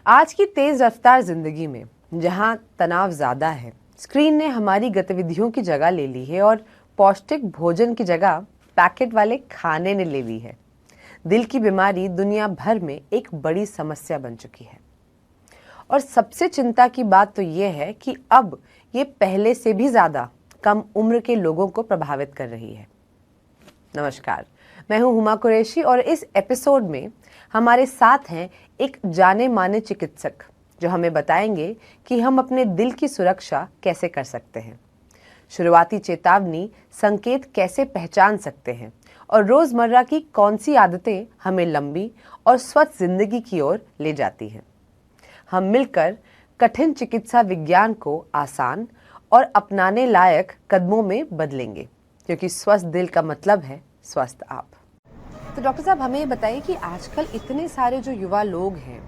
आज की तेज रफ्तार जिंदगी में जहां तनाव ज्यादा है, स्क्रीन ने हमारी गतिविधियों की जगह ले ली है और पौष्टिक भोजन की जगह पैकेट वाले खाने ने ले ली है। दिल की बीमारी दुनिया भर में एक बड़ी समस्या बन चुकी है और सबसे चिंता की बात तो ये है कि अब ये पहले से भी ज्यादा कम उम्र के लोगों को प्रभावित कर रही है। नमस्कार, मैं हूं हुमा कुरैशी और इस एपिसोड में हमारे साथ हैं एक जाने माने चिकित्सक जो हमें बताएंगे कि हम अपने दिल की सुरक्षा कैसे कर सकते हैं, शुरुआती चेतावनी संकेत कैसे पहचान सकते हैं और रोजमर्रा की कौन सी आदतें हमें लंबी और स्वस्थ जिंदगी की ओर ले जाती हैं। हम मिलकर कठिन चिकित्सा विज्ञान को आसान और अपनाने लायक कदमों में बदलेंगे, क्योंकि स्वस्थ दिल का मतलब है स्वस्थ आप। तो डॉक्टर साहब, हमें ये बताइए कि आजकल इतने सारे जो युवा लोग हैं,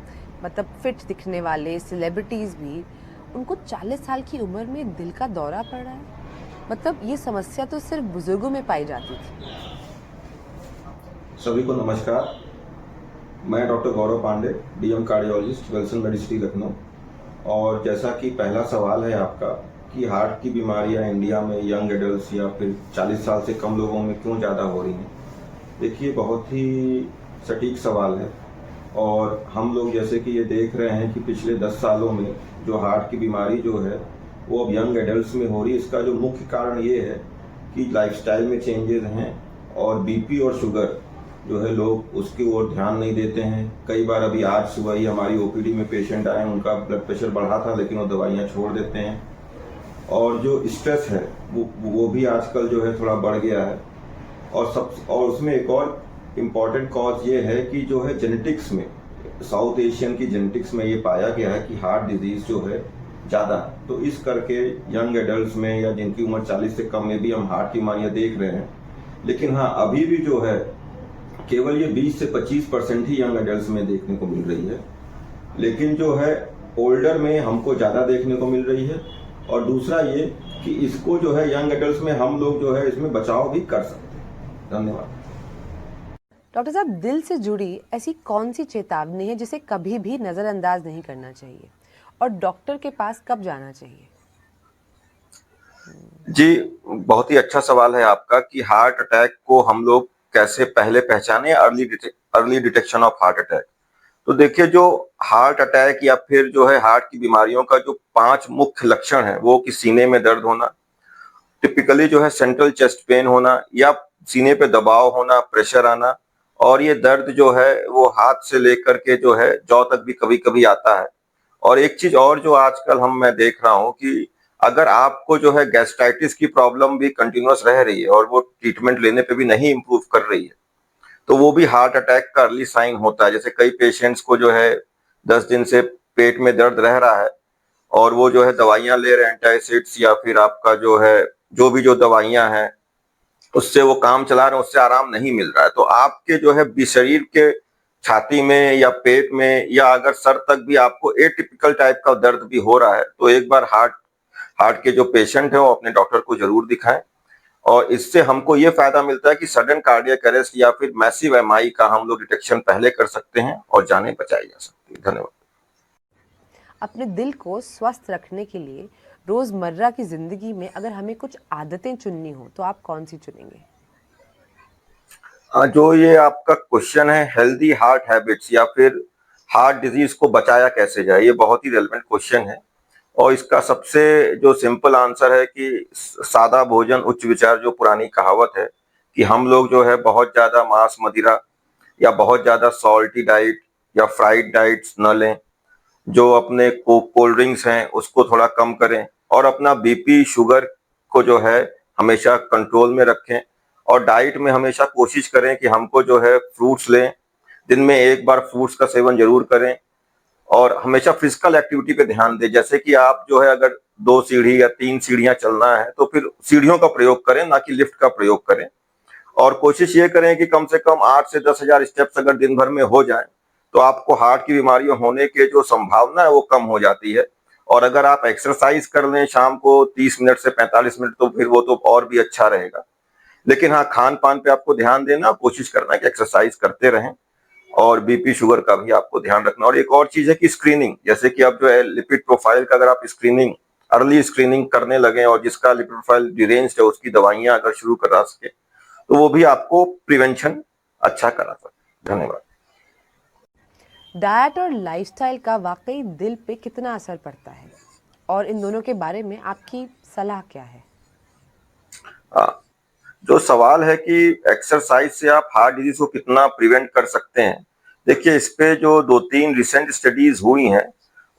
मतलब फिट दिखने वाले सेलिब्रिटीज भी, उनको 40 साल की उम्र में दिल का दौरा पड़ रहा है। मतलब ये समस्या तो सिर्फ बुजुर्गों में पाई जाती थी। सभी को नमस्कार। मैं doctor Gaurav Pandey, DM cardiologist, Wilson Medicity, Lucknow. और जैसा कि पहला सवाल है आपका कि हार्ट की बीमारियां इंडिया में यंग एडल्ट्स या फिर 40 साल से कम लोगों में क्यों ज़्यादा हो रही हैं, देखिए बहुत ही सटीक सवाल है। और हम लोग जैसे कि ये देख रहे हैं कि पिछले 10 सालों में जो हार्ट की बीमारी जो है वो अब यंग एडल्ट्स में हो रही है। इसका जो मुख्य कारण ये है कि लाइफस्टाइल में चेंजेस हैं और बीपी और शुगर जो है लोग उसकी ओर ध्यान नहीं देते हैं। कई बार अभी आज सुबह ही हमारी ओपीडी में पेशेंट आए, उनका ब्लड प्रेशर बढ़ा था लेकिन वो दवाइयाँ छोड़ देते हैं। और जो स्ट्रेस है वो भी आजकल जो है थोड़ा बढ़ गया है। और उसमें एक और इम्पॉर्टेंट कॉज ये है कि जो है जेनेटिक्स में, साउथ एशियन की जेनेटिक्स में ये पाया गया है कि हार्ट डिजीज जो है ज़्यादा है। तो इस करके यंग एडल्ट्स में या जिनकी उम्र 40 से कम में भी हम हार्ट की बीमारियाँ देख रहे हैं। लेकिन हाँ, अभी भी जो है केवल ये 20 से 25% ही यंग एडल्ट्स में देखने को मिल रही है। लेकिन जो है ओल्डर में हमको ज़्यादा देखने को मिल रही है। और दूसरा ये कि इसको जो है यंग एडल्ट्स में हम लोग जो है इसमें बचाव भी कर सकते हैं। धन्यवाद। डॉक्टर साहब, दिल से जुड़ी ऐसी कौन सी चेतावनी है जिसे कभी भी नजरअंदाज नहीं करना चाहिए और डॉक्टर के पास कब जाना चाहिए? जी, बहुत ही अच्छा सवाल है आपका कि हार्ट अटैक को हम लोग कैसे पहले पहचाने, early detection of heart attack. तो देखिए, जो हार्ट अटैक या फिर जो है हार्ट की बीमारियों का जो 5 मुख्य लक्षण है वो कि सीने में दर्द होना, टिपिकली जो है सेंट्रल चेस्ट पेन होना या सीने पे दबाव होना, प्रेशर आना, और ये दर्द जो है वो हाथ से लेकर के जो है जौ तक भी कभी कभी आता है। और एक चीज और जो आजकल मैं देख रहा हूँ कि अगर आपको जो है गैस्ट्राइटिस की प्रॉब्लम भी कंटिन्यूअस रह रही है और वो ट्रीटमेंट लेने पे भी नहीं इम्प्रूव कर रही है, तो वो भी हार्ट अटैक का अर्ली साइन होता है। जैसे कई पेशेंट्स को जो है 10 दिन से पेट में दर्द रह रहा है और वो जो है दवाइयां ले रहे हैं, एंटासिड्स या फिर आपका जो है जो भी जो दवाइयां हैं उससे वो काम चला रहे हैं, उससे आराम नहीं मिल रहा है। तो आपके जो है शरीर के छाती में या पेट में या अगर सर तक भी आपको एटिपिकल टाइप का दर्द भी हो रहा है, तो एक बार हार्ट के जो पेशेंट है वो अपने डॉक्टर को जरूर दिखाएं। और इससे हमको ये फायदा मिलता है कि सडन कार्डियक अरेस्ट या फिर मैसिव एमआई का हम लोग डिटेक्शन पहले कर सकते हैं और जाने बचाई जा सकती है। धन्यवाद। अपने दिल को स्वस्थ रखने के लिए रोजमर्रा की जिंदगी में अगर हमें कुछ आदतें चुननी हो तो आप कौन सी चुनेंगे? जो ये आपका क्वेश्चन है, हेल्दी हार्ट हैबिट्स या फिर हार्ट डिजीज को बचाया कैसे जाए, ये बहुत ही रेलेवेंट क्वेश्चन है। और इसका सबसे जो सिंपल आंसर है कि सादा भोजन उच्च विचार, जो पुरानी कहावत है कि हम लोग जो है बहुत ज्यादा मांस मदिरा या बहुत ज्यादा सॉल्टी डाइट या फ्राइड डाइट्स न लें, जो अपने कोल्ड ड्रिंक्स हैं उसको थोड़ा कम करें और अपना बीपी शुगर को जो है हमेशा कंट्रोल में रखें। और डाइट में हमेशा कोशिश करें कि हमको जो है फ्रूट्स लें, दिन में एक बार फ्रूट्स का सेवन जरूर करें और हमेशा फिजिकल एक्टिविटी पे ध्यान दें। जैसे कि आप जो है अगर 2 सीढ़ी या 3 सीढ़ियां चलना है तो फिर सीढ़ियों का प्रयोग करें, ना कि लिफ्ट का प्रयोग करें। और कोशिश ये करें कि कम से कम 8 से 10,000 स्टेप्स अगर दिन भर में हो जाए तो आपको हार्ट की बीमारियों होने के जो संभावना है वो कम हो जाती है। और अगर आप एक्सरसाइज कर लें शाम को 30 मिनट से 45 मिनट, तो फिर वो तो और भी अच्छा रहेगा। लेकिन हाँ, खान पान पे आपको ध्यान देना, कोशिश करना कि एक्सरसाइज करते रहें और बीपी शुगर का भी आपको ध्यान रखना। और एक और चीज है कि स्क्रीनिंग, जैसे कि अब जो है लिपिड प्रोफाइल का अगर आप स्क्रीनिंग अर्ली स्क्रीनिंग करने लगे और जिसका लिपिड प्रोफाइल डिरेंज्ड है उसकी दवाइयां अगर शुरू करा सके तो वो भी आपको प्रिवेंशन अच्छा करा सकते। धन्यवाद। डाइट और लाइफस्टाइल का वाकई दिल पे कितना असर पड़ता है, और इन दोनों के बारे में आपकी सलाह क्या है? जो सवाल है कि एक्सरसाइज से आप हार्ट डिजीज को कितना प्रिवेंट कर सकते हैं, देखिए इस पे जो 2-3 रिसेंट स्टडीज हुई हैं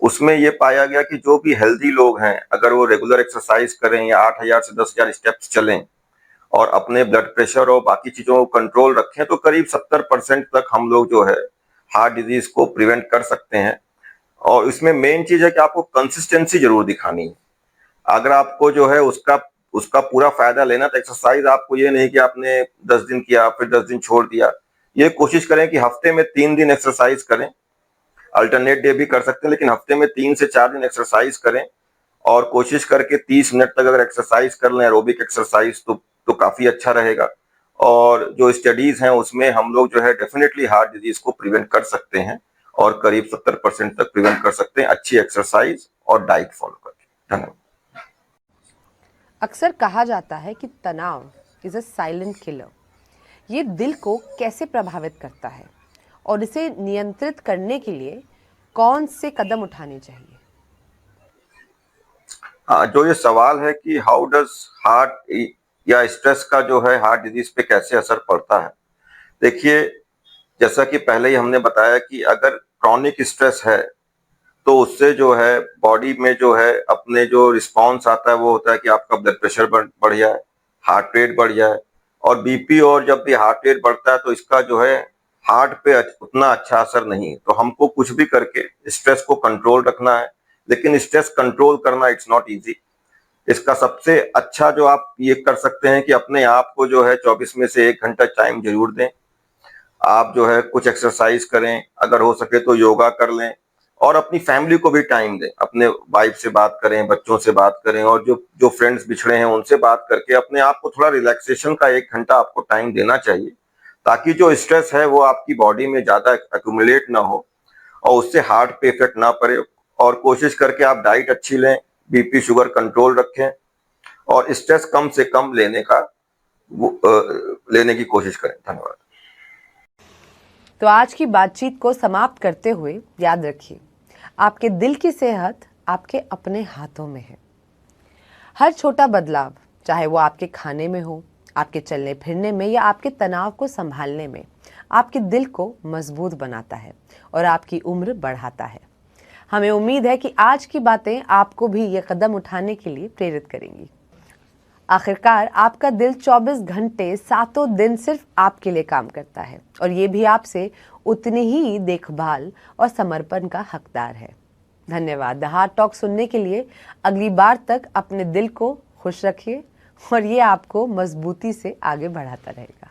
उसमें ये पाया गया कि जो भी हेल्दी लोग हैं अगर वो रेगुलर एक्सरसाइज करें या 8,000 से 10,000 स्टेप्स चलें और अपने ब्लड प्रेशर और बाकी चीजों को कंट्रोल रखें तो करीब 70% तक हम लोग जो है हार्ट डिजीज को प्रिवेंट कर सकते हैं। और इसमें मेन चीज है कि आपको कंसिस्टेंसी जरूर दिखानी है। अगर आपको जो है उसका उसका पूरा फायदा लेना तो एक्सरसाइज आपको ये नहीं कि आपने 10 दिन किया फिर 10 दिन छोड़ दिया। ये कोशिश करें कि हफ्ते में 3 दिन एक्सरसाइज करें, अल्टरनेट डे भी कर सकते हैं लेकिन हफ्ते में 3 से 4 दिन एक्सरसाइज करें और कोशिश करके 30 मिनट तक अगर एक्सरसाइज कर लें एरोबिक एक्सरसाइज तो काफी अच्छा रहेगा। और जो स्टडीज हैं उसमें हम लोग जो है डेफिनेटली हार्ट डिजीज को प्रिवेंट कर सकते हैं और करीब 70% तक प्रिवेंट कर सकते हैं अच्छी एक्सरसाइज और डाइट फॉलो करके। धन्यवाद। अक्सर कहा जाता है कि तनाव इज अ साइलेंट किलर। ये दिल को कैसे प्रभावित करता है और इसे नियंत्रित करने के लिए कौन से कदम उठाने चाहिए? हाँ, जो ये सवाल है कि हाउ डज हार्ट या स्ट्रेस का जो है हार्ट डिजीज पे कैसे असर पड़ता है, देखिए जैसा कि पहले ही हमने बताया कि अगर क्रॉनिक स्ट्रेस है तो उससे जो है बॉडी में जो है अपने जो रिस्पॉन्स आता है वो होता है कि आपका ब्लड प्रेशर बढ़ जाए, हार्ट रेट बढ़ जाए और बीपी। और जब भी हार्ट रेट बढ़ता है तो इसका जो है हार्ट पे उतना अच्छा असर नहीं। तो हमको कुछ भी करके स्ट्रेस को कंट्रोल रखना है, लेकिन स्ट्रेस कंट्रोल करना इट्स नॉट इजी। इसका सबसे अच्छा जो आप ये कर सकते हैं कि अपने आप को जो है 24 में से 1 घंटा टाइम जरूर दें। आप जो है कुछ एक्सरसाइज करें, अगर हो सके तो योगा कर लें और अपनी फैमिली को भी टाइम दें। अपने वाइफ से बात करें, बच्चों से बात करें और जो जो फ्रेंड्स बिछड़े हैं उनसे बात करके अपने आप को थोड़ा रिलैक्सेशन का 1 घंटा आपको टाइम देना चाहिए ताकि जो स्ट्रेस है वो आपकी बॉडी में ज्यादा एक्यूमुलेट ना हो और उससे हार्ट पे इफेक्ट ना पड़े। और कोशिश करके आप डाइट अच्छी लें, बीपी शुगर कंट्रोल रखें और स्ट्रेस कम से कम लेने की कोशिश करें। धन्यवाद। तो आज की बातचीत को समाप्त करते हुए याद रखिए, आपके दिल की सेहत आपके अपने हाथों में है। हर छोटा बदलाव, चाहे वो आपके खाने में हो, आपके चलने फिरने में या आपके तनाव को संभालने में, आपके दिल को मजबूत बनाता है और आपकी उम्र बढ़ाता है। हमें उम्मीद है कि आज की बातें आपको भी ये कदम उठाने के लिए प्रेरित करेंगी। आखिरकार आपका दिल 24 घंटे 7 दिन सिर्फ आपके लिए काम करता है और ये भी आपसे उतनी ही देखभाल और समर्पण का हकदार है। धन्यवाद। द हार्ट टॉक सुनने के लिए अगली बार तक अपने दिल को खुश रखिए और ये आपको मजबूती से आगे बढ़ाता रहेगा।